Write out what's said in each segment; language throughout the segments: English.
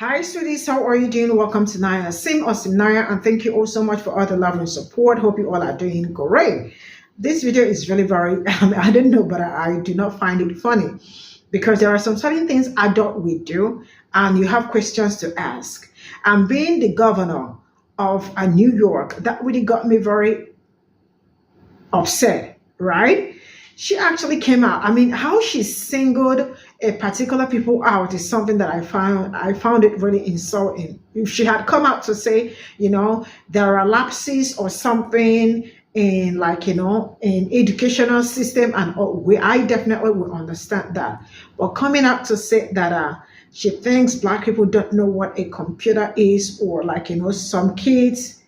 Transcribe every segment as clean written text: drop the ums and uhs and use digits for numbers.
Hi, sweeties. How are you doing? Welcome to Naya Sim or Cimnanya, and thank you all so much for all the love and support. Hope you all are doing great. This video is really very, I don't know, but I do not find it funny because there are some certain things adult we do, and you have questions to ask. And being the governor of New York, that really got me very upset, right? She actually came out. I mean, how she singled a particular people out is something that I found it really insulting. If she had come out to say, there are lapses or something in in educational system and all, I definitely would understand that. But coming out to say that she thinks black people don't know what a computer is, or some kids,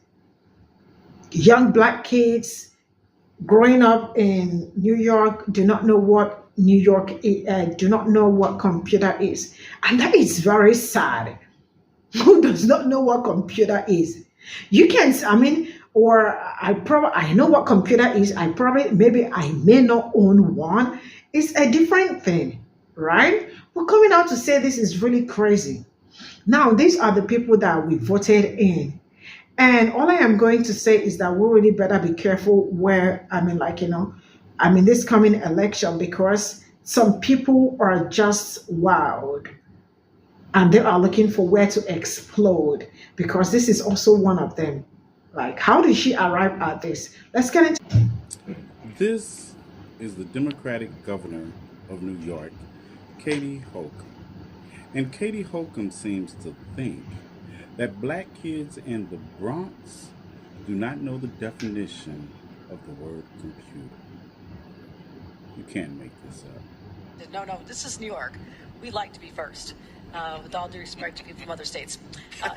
young black kids growing up in New York do not know what do not know what computer is, and that is very sad. Who does not know what computer is? You can, I mean, or I know what computer is. Maybe I may not own one. It's a different thing, right? But coming out to say this is really crazy. Now, these are the people that we voted in. And all I am going to say is that we really better be careful where, this coming election, because some people are just wild and they are looking for where to explode, because this is also one of them. Like, how did she arrive at this? Let's get into. This is the Democratic governor of New York, Katie Hochul. And Katie Hochul seems to think that black kids in the Bronx do not know the definition of the word computer. You can't make this up. No, this is New York. We like to be first. With all due respect to people from other states,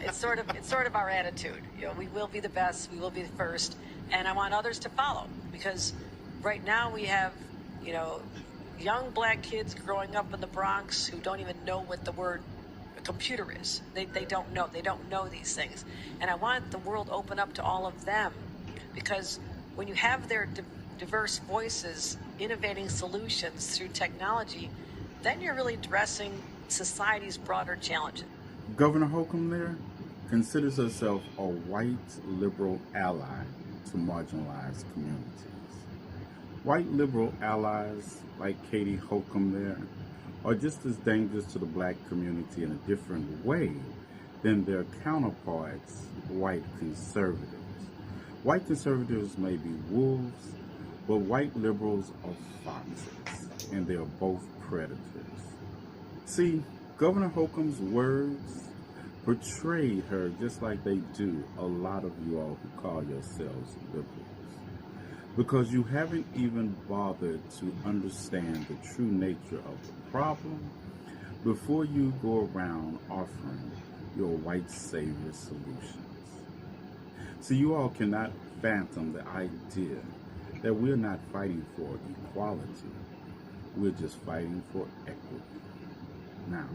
it's sort of our attitude. We will be the best. We will be the first, and I want others to follow, because right now we have, young black kids growing up in the Bronx who don't even know what the word computer is. They don't know. They don't know these things, and I want the world open up to all of them, because when you have their diverse voices innovating solutions through technology, then you're really addressing society's broader challenges. Governor Hochul there considers herself a white liberal ally to marginalized communities. White liberal allies like Katie Hochul there are just as dangerous to the black community in a different way than their counterparts, white conservatives. White conservatives may be wolves, but white liberals are foxes, and they are both predators. See, Governor Hochul's words portrayed her just like they do a lot of you all who call yourselves liberals, because you haven't even bothered to understand the true nature of the problem before you go around offering your white savior solutions. So you all cannot fathom the idea that we're not fighting for equality, we're just fighting for equity. Now,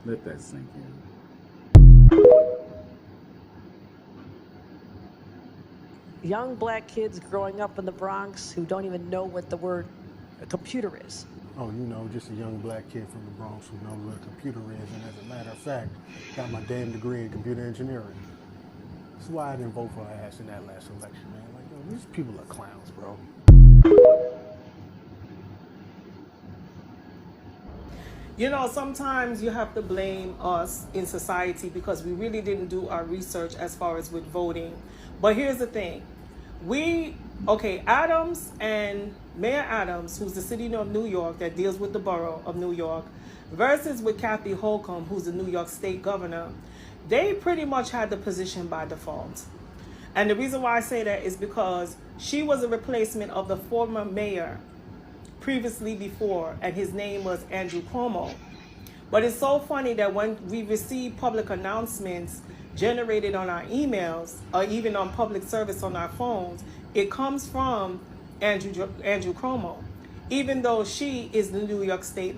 let that sink in. Young black kids growing up in the Bronx who don't even know what the word computer is. Oh, just a young black kid from the Bronx who knows what a computer is, and as a matter of fact, got my damn degree in computer engineering. That's why I didn't vote for her ass in that last election, man. Like, these people are clowns, bro. Sometimes you have to blame us in society because we really didn't do our research as far as with voting. But here's the thing. Adams and Mayor Adams, who's the city of New York that deals with the borough of New York, versus with Kathy Hochul, who's the New York State governor, they pretty much had the position by default. And the reason why I say that is because she was a replacement of the former mayor previously before, and his name was Andrew Cuomo. But it's so funny that when we receive public announcements generated on our emails or even on public service on our phones, it comes from Andrew Cuomo, even though she is the New York State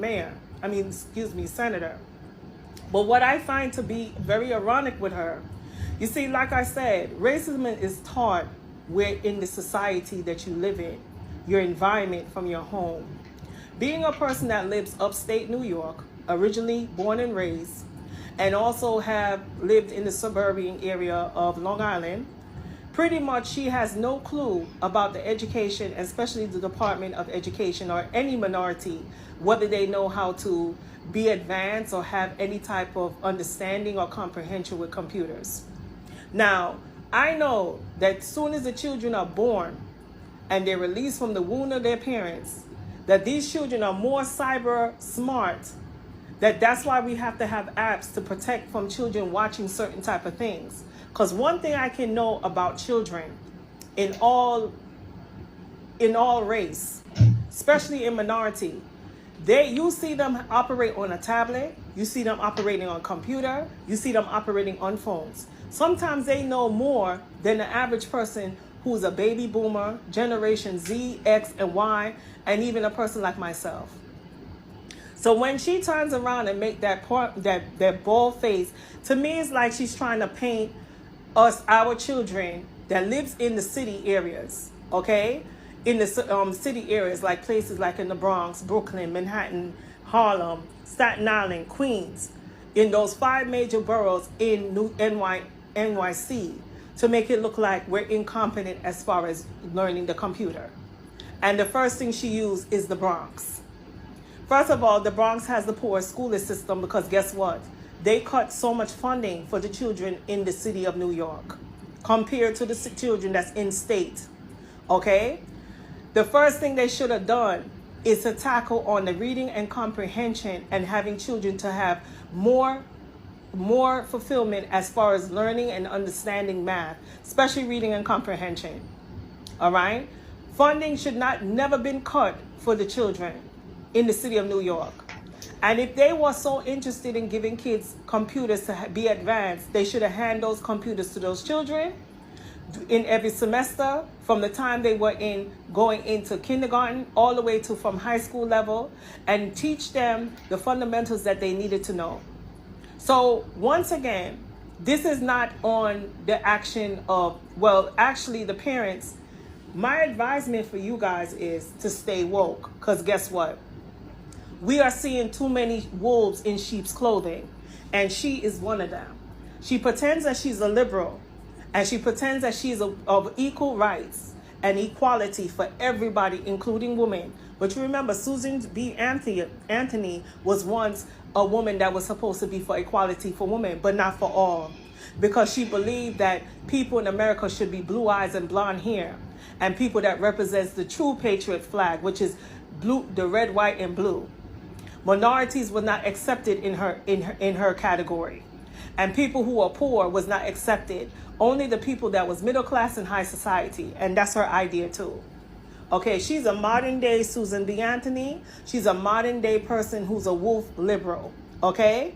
senator. But what I find to be very ironic with her, you see, like I said, racism is taught in the society that you live in, your environment from your home. Being a person that lives upstate New York, originally born and raised, and also have lived in the suburban area of Long Island, pretty much she has no clue about the education, especially the Department of Education or any minority, whether they know how to be advanced or have any type of understanding or comprehension with computers. Now, I know that as soon as the children are born and they're released from the womb of their parents, that these children are more cyber smart, that's why we have to have apps to protect from children watching certain type of things. Because one thing I can know about children in all race, especially in minority, you see them operate on a tablet, you see them operating on a computer, you see them operating on phones. Sometimes they know more than the average person who's a baby boomer, Generation Z, X, and Y, and even a person like myself. So when she turns around and make that bald face, to me it's like she's trying to paint us, our children that lives in the city areas, okay? In the city areas, like places like in the Bronx, Brooklyn, Manhattan, Harlem, Staten Island, Queens, in those 5 major boroughs in NYC, to make it look like we're incompetent as far as learning the computer. And the first thing she used is the Bronx. First of all, the Bronx has the poorest school system because guess what? They cut so much funding for the children in the city of New York compared to the children that's in state, okay? The first thing they should have done is to tackle on the reading and comprehension and having children to have more fulfillment as far as learning and understanding math, especially reading and comprehension, all right? Funding should never been cut for the children in the city of New York. And if they were so interested in giving kids computers to be advanced, they should have handed those computers to those children in every semester from the time they were going into kindergarten all the way to from high school level, and teach them the fundamentals that they needed to know. So once again, this is not on the action of, well, actually the parents. My advisement for you guys is to stay woke, because guess what? We are seeing too many wolves in sheep's clothing, and she is one of them. She pretends that she's a liberal, and she pretends that she's of equal rights and equality for everybody, including women. But you remember, Susan B. Anthony was once a woman that was supposed to be for equality for women, but not for all, because she believed that people in America should be blue eyes and blonde hair, and people that represents the true patriot flag, which is blue, the red, white, and blue. Minorities were not accepted in her category, and people who are poor was not accepted. Only the people that was middle class and high society, and that's her idea too. Okay, she's a modern day Susan B. Anthony. She's a modern day person who's a wolf liberal. Okay,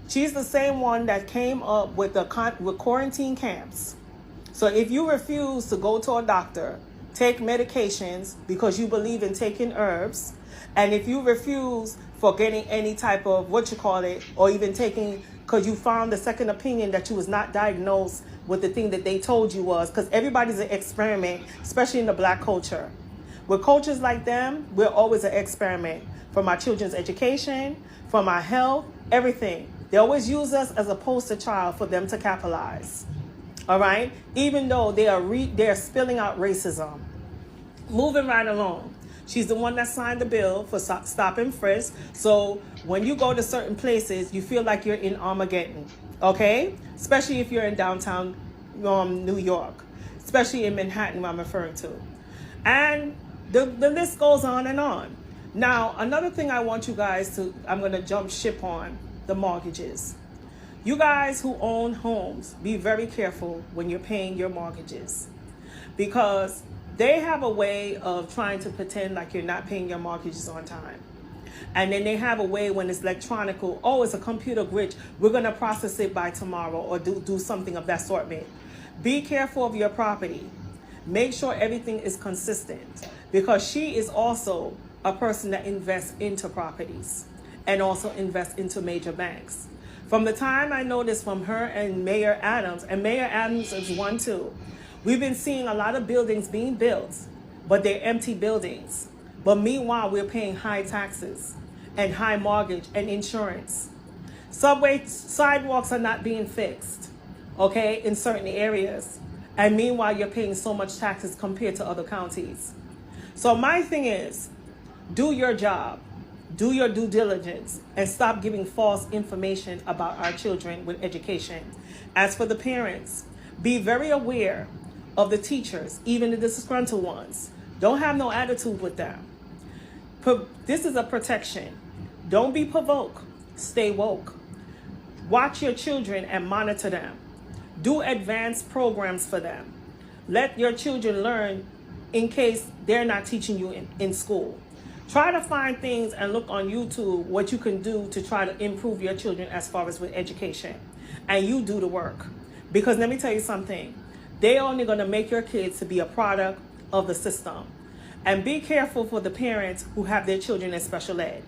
she's the same one that came up with with quarantine camps. So if you refuse to go to a doctor, take medications because you believe in taking herbs, and if you refuse for getting any type of or even taking, because you found the second opinion that you was not diagnosed with the thing that they told you was, because everybody's an experiment, especially in the black culture. With cultures like them, we're always an experiment for my children's education, for my health, everything. They always use us as a poster child for them to capitalize. All right, even though they are spilling out racism. Moving right along. She's the one that signed the bill for stop and frisk. So when you go to certain places, you feel like you're in Armageddon, okay? Especially if you're in downtown New York, especially in Manhattan, I'm referring to. And the list goes on and on. Now, another thing I want you guys to, I'm going to jump ship on, the mortgages. You guys who own homes, be very careful when you're paying your mortgages, because they have a way of trying to pretend like you're not paying your mortgages on time. And then they have a way when it's electronic, oh, it's a computer glitch, we're going to process it by tomorrow, or do something of that sort. Be careful of your property. Make sure everything is consistent, because she is also a person that invests into properties and also invests into major banks. From the time I noticed from her and Mayor Adams, and Mayor Adams is one too, we've been seeing a lot of buildings being built, but they're empty buildings. But meanwhile, we're paying high taxes and high mortgage and insurance. Subway sidewalks are not being fixed, okay, in certain areas. And meanwhile, you're paying so much taxes compared to other counties. So my thing is, do your job, do your due diligence, and stop giving false information about our children with education. As for the parents, be very aware of the teachers, even the disgruntled ones. Don't have no attitude with them. This is a protection. Don't be provoked. Stay woke. Watch your children and monitor them. Do advanced programs for them. Let your children learn in case they're not teaching you in school. Try to find things and look on YouTube what you can do to try to improve your children as far as with education. And you do the work. Because let me tell you something. They're only going to make your kids to be a product of the system. And be careful for the parents who have their children in special ed.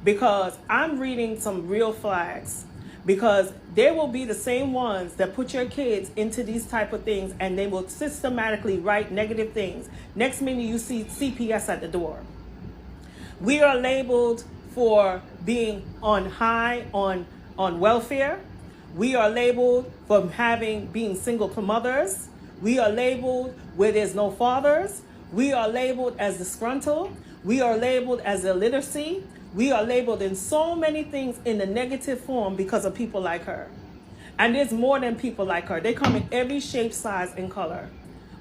Because I'm reading some real flags. Because they will be the same ones that put your kids into these type of things, and they will systematically write negative things. Next minute you see CPS at the door. We are labeled for being on welfare. We are labeled for being single mothers. We are labeled where there's no fathers. We are labeled as disgruntled. We are labeled as illiteracy. We are labeled in so many things in the negative form because of people like her. And there's more than people like her. They come in every shape, size, and color.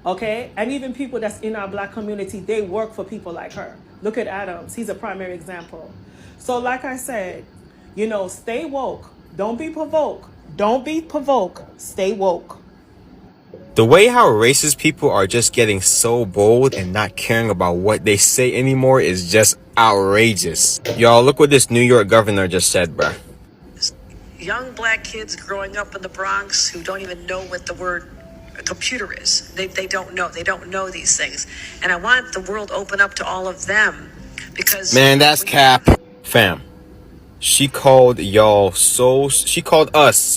Okay? And even people that's in our black community, they work for people like her. Look at Adams. He's a primary example. So like I said, stay woke. Don't be provoked. Don't be provoked. Stay woke. The way how racist people are just getting so bold and not caring about what they say anymore is just outrageous. Y'all, look what this New York governor just said, bruh. Young black kids growing up in the Bronx who don't even know what the word a computer is. They don't know. They don't know these things. And I want the world open up to all of them because... Man, that's cap. Fam. She called us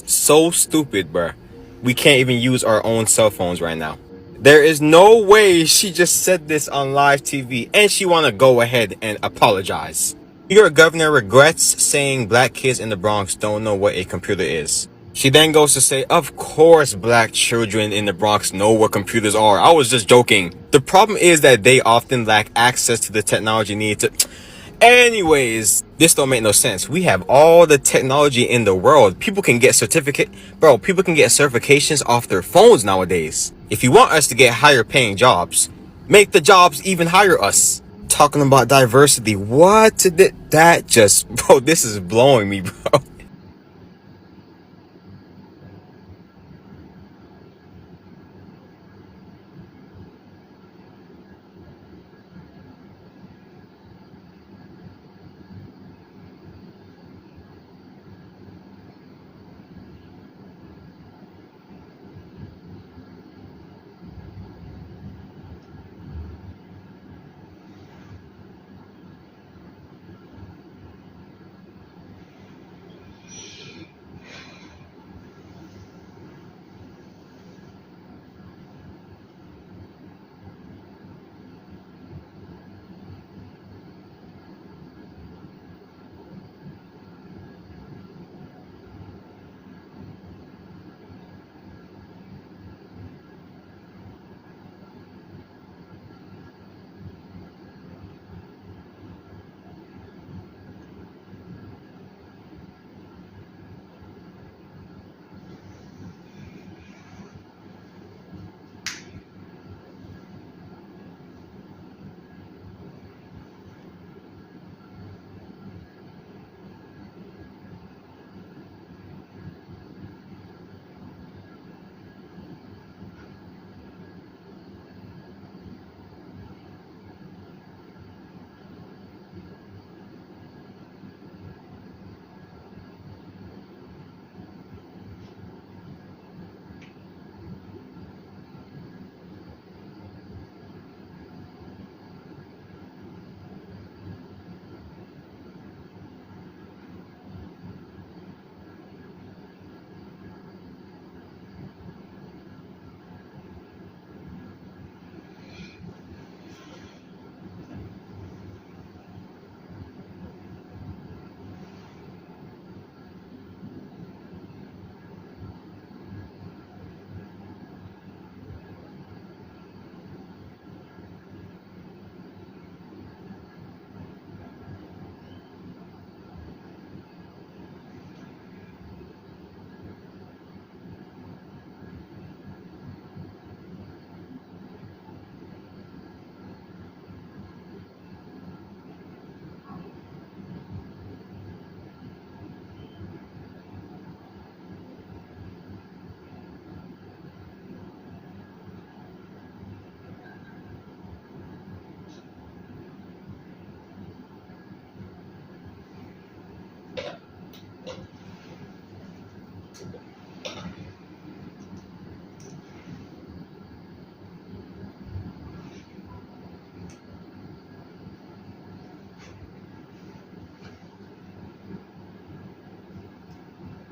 so stupid, bruh. We can't even use our own cell phones right now. There is no way she just said this on live TV and she want to go ahead and apologize. Your governor regrets saying black kids in the Bronx don't know what a computer is. She then goes to say, of course black children in the Bronx know what computers are. I was just joking. The problem is that they often lack access to the technology needed to... Anyways, this don't make no sense. We have all the technology in the world. People can get people can get certifications off their phones nowadays. If you want us to get higher paying jobs, make the jobs even hire us. Talking about diversity, what did that just... Bro, this is blowing me, bro.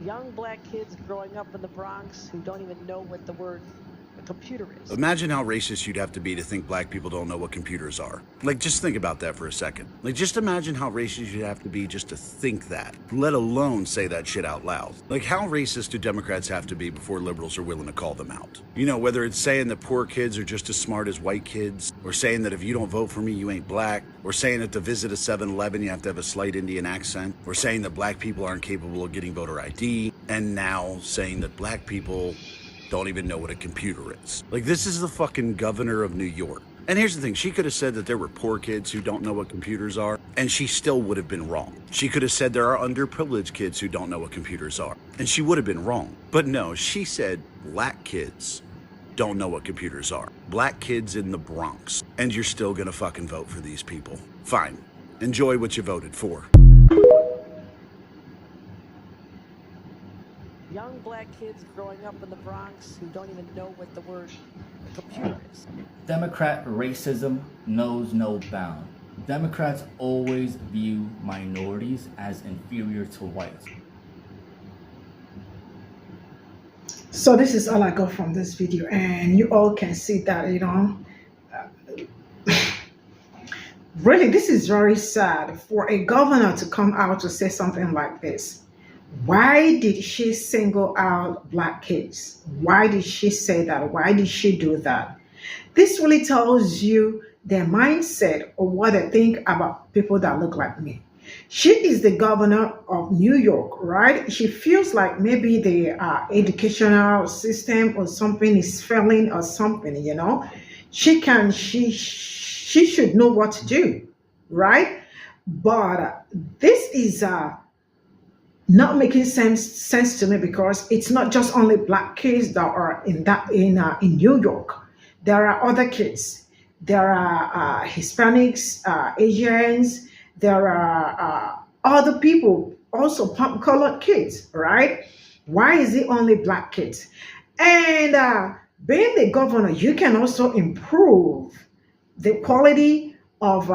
Young black kids growing up in the Bronx who don't even know what the word a computer is. Imagine how racist you'd have to be to think black people don't know what computers are. Like, just think about that for a second. Like, just imagine how racist you'd have to be just to think that, let alone say that shit out loud. Like, how racist do Democrats have to be before liberals are willing to call them out? You know, whether it's saying that poor kids are just as smart as white kids, or saying that if you don't vote for me, you ain't black, or saying that to visit a 7-Eleven, you have to have a slight Indian accent, or saying that black people aren't capable of getting voter ID, and now saying that black people don't even know what a computer is. Like, this is the fucking governor of New York. And here's the thing, she could have said that there were poor kids who don't know what computers are, and she still would have been wrong. She could have said there are underprivileged kids who don't know what computers are, and she would have been wrong. But no, she said black kids don't know what computers are. Black kids in the Bronx. And you're still gonna fucking vote for these people. Fine. Enjoy what you voted for. Young black kids growing up in the Bronx who don't even know what the word a computer is. Democrat racism knows no bound. Democrats always view minorities as inferior to whites. So this is all I got from this video, and you all can see that, you know, really, this is very sad for a governor to come out to say something like this. Why did she single out black kids? Why did she say that? Why did she do that? This really tells you their mindset or what they think about people that look like me. She is the governor of New York, right? She feels like maybe the educational system or something is failing or something, you know. She should know what to do, right? But this is not making sense to me, because it's not just only black kids that are in New York. There are other kids. There are Hispanics, Asians. There are other people, also colored kids, right? Why is it only black kids? And being the governor, you can also improve the quality of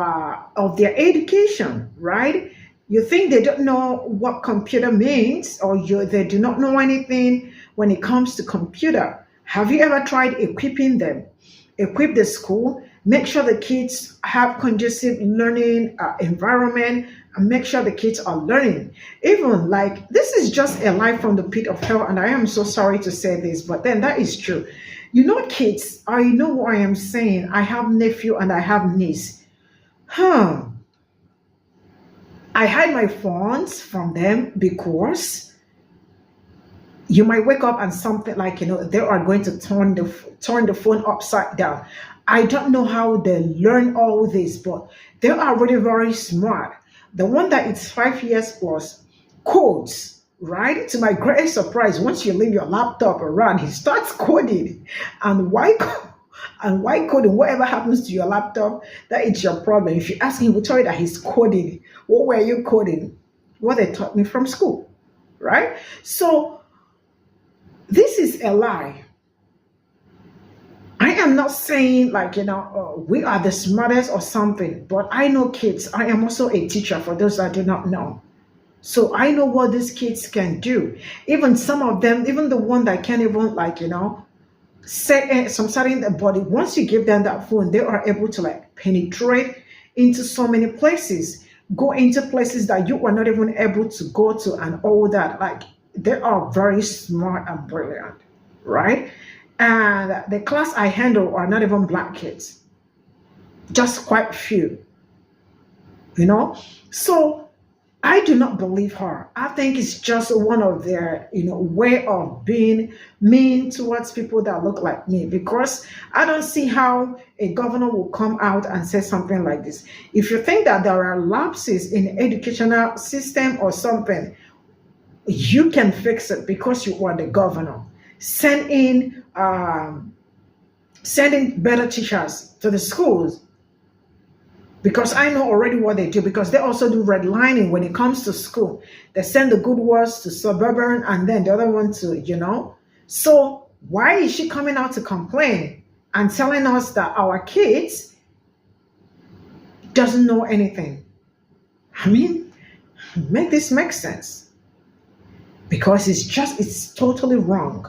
their education, right? You think they don't know what computer means, or they do not know anything when it comes to computer. Have you ever tried equipping them? Equip the school, make sure the kids have conducive learning environment, and make sure the kids are learning. Even like, this is just a lie from the pit of hell, and I am so sorry to say this, but then that is true. You know, kids, I know what I am saying. I have nephew and I have niece. I hide my phones from them because you might wake up and something like, you know, they are going to turn the phone upside down. I don't know how they learn all this, but they are really very smart. The one that is 5 years plus codes, right? To my great surprise, once you leave your laptop around, he starts coding. And why coding? Whatever happens to your laptop, that is your problem. If you ask him, he will tell you that he's coding. What were you coding? What they taught me from school, right? So this is a lie. I am not saying like, you know, we are the smartest or something, but I know kids. I am also a teacher for those that do not know. So I know what these kids can do. Even some of them, even the one that can't even like, you know, set in the body. Once you give them that phone, they are able to like penetrate into so many places, go into places that you were not even able to go to, and all that. Like, they are very smart and brilliant, right? And the class I handle are not even black kids, just quite few, you know. So I do not believe her. I think it's just one of their, you know, way of being mean towards people that look like me, because I don't see how a governor will come out and say something like this. If you think that there are lapses in the educational system or something, you can fix it because you are the governor. Sending better teachers to the schools. because I know already what they do, because they also do redlining when it comes to school. They send the good words to suburban and then the other one to, So why is she coming out to complain and telling us that our kids doesn't know anything? I mean, make this make sense. Because it's totally wrong.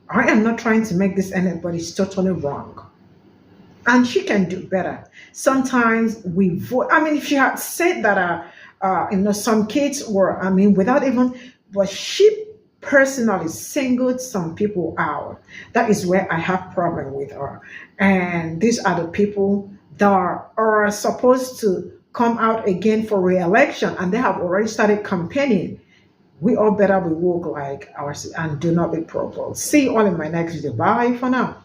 I am not trying to make this end, but it's totally wrong. And she can do better. Sometimes we vote. I mean, if she had said that, some kids were, without even, but she personally singled some people out. That is where I have problem with her. And these are the people that are supposed to come out again for re-election, and they have already started campaigning. We all better be woke like ours and do not be Pe0ple. See you all in my next video. Bye for now.